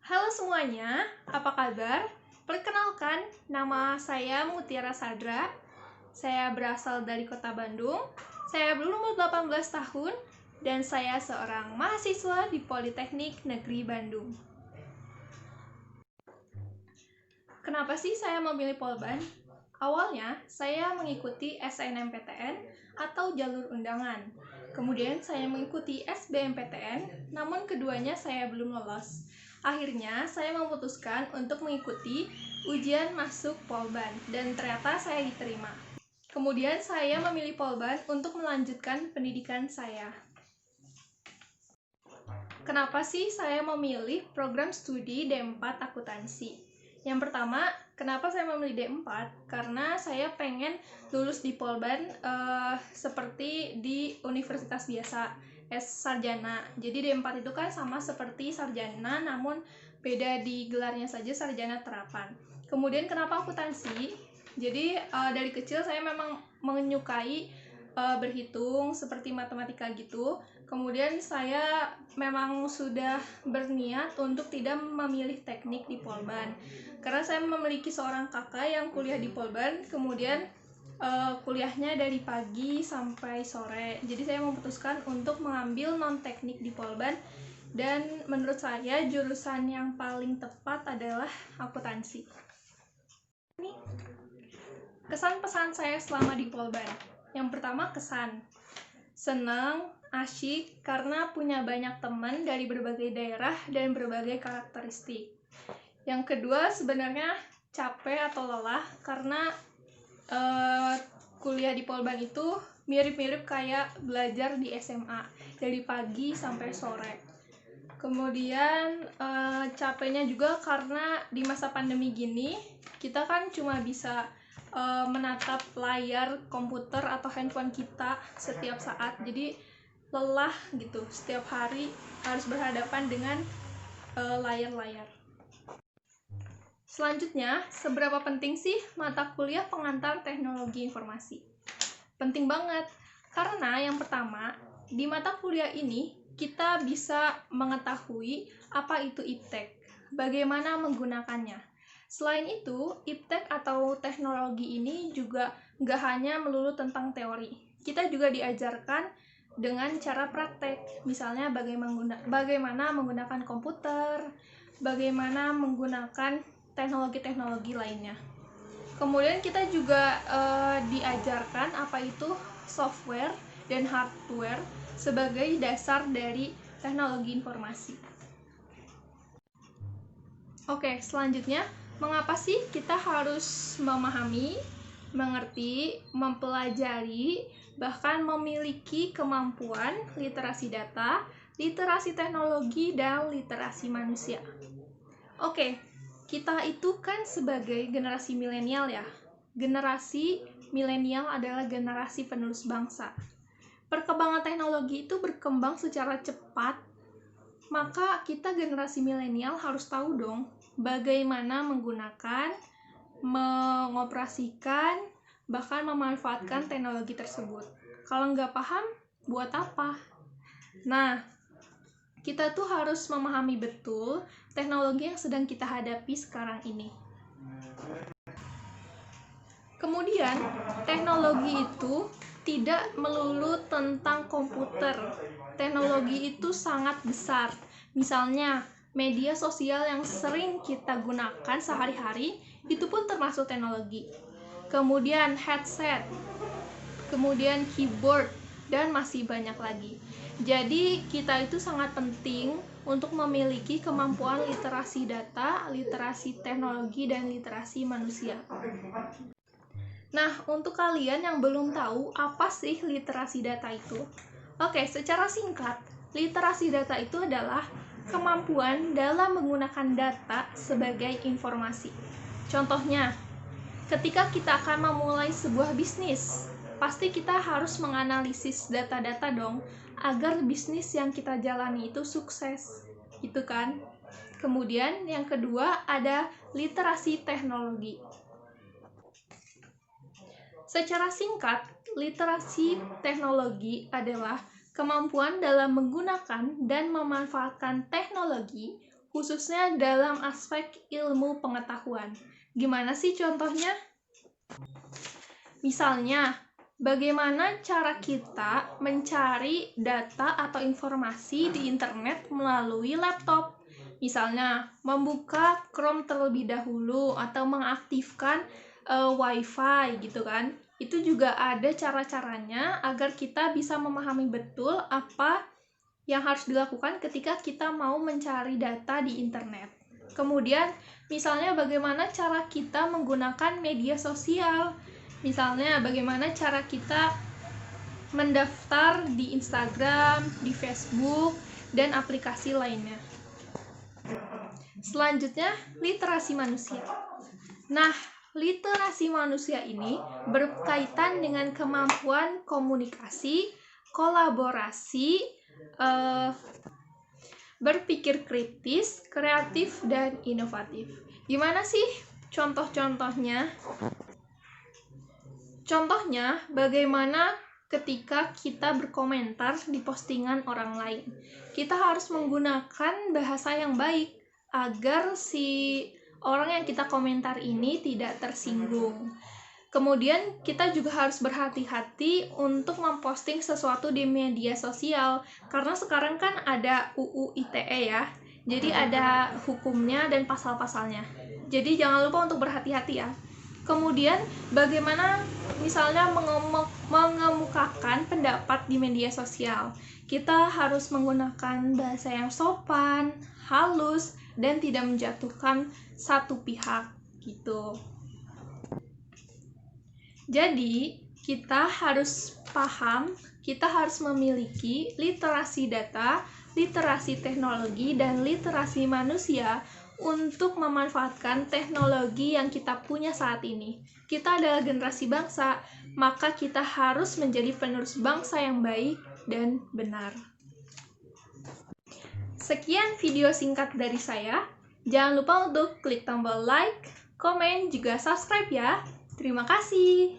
Halo semuanya, apa kabar? Perkenalkan, nama saya Mutiara Sadra. Saya berasal dari kota Bandung. Saya berumur 18 tahun dan saya seorang mahasiswa di Politeknik Negeri Bandung. Kenapa sih saya memilih Polban? Awalnya, saya mengikuti SNMPTN atau jalur undangan. Kemudian saya mengikuti SBMPTN, namun keduanya saya belum lolos. Akhirnya, saya memutuskan untuk mengikuti ujian masuk Polban, dan ternyata saya diterima. Kemudian saya memilih Polban untuk melanjutkan pendidikan saya. Kenapa sih saya memilih program studi D4 akuntansi? Yang pertama, kenapa saya memilih D4? Karena saya pengen lulus di Polban seperti di universitas biasa, sarjana. Jadi D4 itu kan sama seperti sarjana, namun beda di gelarnya saja, sarjana terapan. Kemudian kenapa akuntansi? Jadi dari kecil saya memang menyukai berhitung seperti matematika gitu. Kemudian saya memang sudah berniat untuk tidak memilih teknik di Polban karena saya memiliki seorang kakak yang kuliah di Polban, kemudian kuliahnya dari pagi sampai sore. Jadi saya memutuskan untuk mengambil non teknik di Polban, dan menurut saya jurusan yang paling tepat adalah akuntansi. Kesan pesan saya selama di Polban. Yang pertama, kesan senang, asyik karena punya banyak teman dari berbagai daerah dan berbagai karakteristik. Yang kedua, sebenarnya capek atau lelah karena kuliah di Polban itu mirip-mirip kayak belajar di SMA dari pagi sampai sore. Kemudian capeknya juga karena di masa pandemi gini kita kan cuma bisa menatap layar komputer atau handphone kita setiap saat, jadi lelah gitu, setiap hari harus berhadapan dengan layar-layar. Selanjutnya, seberapa penting sih mata kuliah pengantar teknologi informasi? Penting banget, karena yang pertama, di mata kuliah ini kita bisa mengetahui apa itu iptek, bagaimana menggunakannya. Selain itu, iptek atau teknologi ini juga nggak hanya melulu tentang teori. Kita juga diajarkan dengan cara praktek, misalnya bagaimana menggunakan komputer, bagaimana menggunakan teknologi-teknologi lainnya. Kemudian kita juga diajarkan apa itu software dan hardware sebagai dasar dari teknologi informasi. Oke, selanjutnya, mengapa sih kita harus memahami, mengerti, mempelajari, bahkan memiliki kemampuan literasi data, literasi teknologi, dan literasi manusia? Oke, kita itu kan sebagai generasi milenial ya. Generasi milenial adalah generasi penerus bangsa. Perkembangan teknologi itu berkembang secara cepat, maka kita generasi milenial harus tahu dong bagaimana menggunakan, mengoperasikan, bahkan memanfaatkan teknologi tersebut. Kalau nggak paham, buat apa? Nah, kita tuh harus memahami betul teknologi yang sedang kita hadapi sekarang ini. Kemudian, teknologi itu tidak melulu tentang komputer. Teknologi itu sangat besar. Misalnya, media sosial yang sering kita gunakan sehari-hari, itu pun termasuk teknologi. Kemudian headset, kemudian keyboard, dan masih banyak lagi. Jadi kita itu sangat penting untuk memiliki kemampuan literasi data, literasi teknologi, dan literasi manusia. Nah, untuk kalian yang belum tahu apa sih literasi data itu? Oke, secara singkat, literasi data itu adalah kemampuan dalam menggunakan data sebagai informasi. Contohnya, ketika kita akan memulai sebuah bisnis, pasti kita harus menganalisis data-data dong, agar bisnis yang kita jalani itu sukses, gitu kan? Kemudian yang kedua ada literasi teknologi. Secara singkat, literasi teknologi adalah kemampuan dalam menggunakan dan memanfaatkan teknologi khususnya dalam aspek ilmu pengetahuan. Gimana sih contohnya? Misalnya, bagaimana cara kita mencari data atau informasi di internet melalui laptop? Misalnya, membuka Chrome terlebih dahulu atau mengaktifkan WiFi gitu kan. Itu juga ada cara-caranya agar kita bisa memahami betul apa yang harus dilakukan ketika kita mau mencari data di internet. Kemudian, misalnya bagaimana cara kita menggunakan media sosial. Misalnya, bagaimana cara kita mendaftar di Instagram, di Facebook, dan aplikasi lainnya. Selanjutnya, literasi manusia. Nah, literasi manusia ini berkaitan dengan kemampuan komunikasi, kolaborasi, berpikir kritis, kreatif, dan inovatif. Gimana sih contoh-contohnya? Contohnya, bagaimana ketika kita berkomentar di postingan orang lain. Kita harus menggunakan bahasa yang baik agar si orang yang kita komentar ini tidak tersinggung. Kemudian kita juga harus berhati-hati untuk memposting sesuatu di media sosial, karena sekarang kan ada UU ITE ya, jadi ada hukumnya dan pasal-pasalnya. Jadi jangan lupa untuk berhati-hati ya. Kemudian bagaimana misalnya mengemukakan pendapat di media sosial. Kita harus menggunakan bahasa yang sopan, halus, dan tidak menjatuhkan satu pihak gitu. Jadi, kita harus paham, kita harus memiliki literasi data, literasi teknologi, dan literasi manusia untuk memanfaatkan teknologi yang kita punya saat ini. Kita adalah generasi bangsa, maka kita harus menjadi penerus bangsa yang baik dan benar. Sekian video singkat dari saya. Jangan lupa untuk klik tombol like, komen, juga subscribe ya. Terima kasih.